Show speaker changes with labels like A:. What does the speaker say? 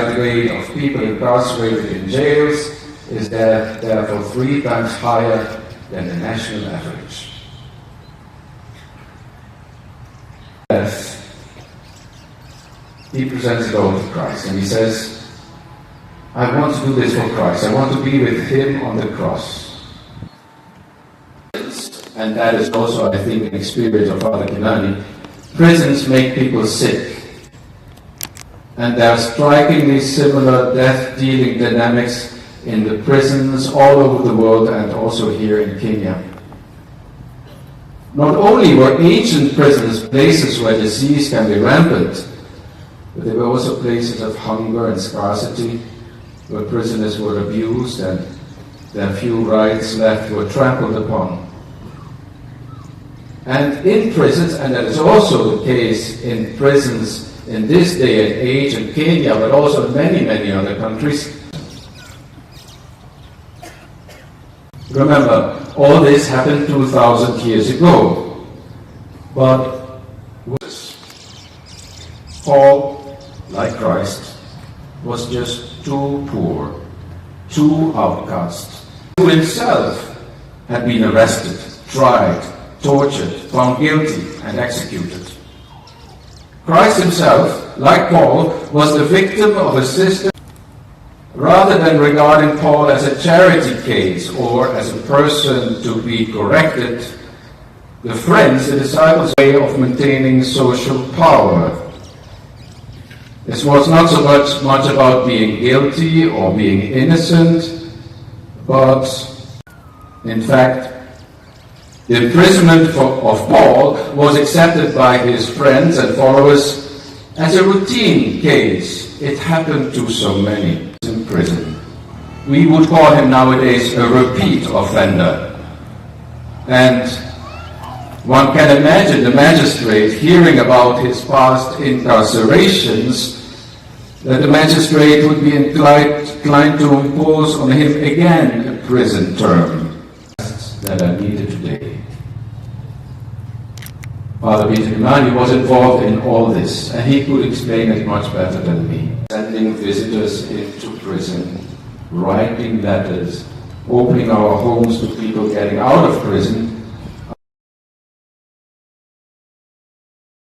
A: suicide rate of people incarcerated in jails is therefore 3 times higher than the national average. He presents it all to Christ and he says, I want to do this for Christ. I want to be with him on the cross. And that is also, I think, an experience of Father Kindiki. Prisons make people sick. And there are strikingly similar death-dealing dynamics in the prisons all over the world and also here in Kenya. Not only were ancient prisons places where disease can be rampant, but they were also places of hunger and scarcity, where prisoners were abused and their few rights left were trampled upon. And in prisons, and that is also the case in prisons in this day and age in Kenya, but also in many, many other countries. Remember, all this happened 2,000 years ago. But Paul, like Christ, was just too poor, too outcast. He himself had been arrested, tried, tortured, found guilty, and executed. Christ himself, like Paul, was the victim of a system. Rather than regarding Paul as a charity case or as a person to be corrected, the friends, the disciples' way of maintaining social power. This was not so much about being guilty or being innocent, but in fact, the imprisonment of Paul was accepted by his friends and followers as a routine case. It happened to so many in prison. We would call him nowadays a repeat offender. And one can imagine the magistrate hearing about his past incarcerations, that the magistrate would be inclined to impose on him again a prison term that are needed today. Father Kindiki was involved in all this, and he could explain it much better than me. Sending visitors into prison, writing letters, opening our homes to people getting out of prison,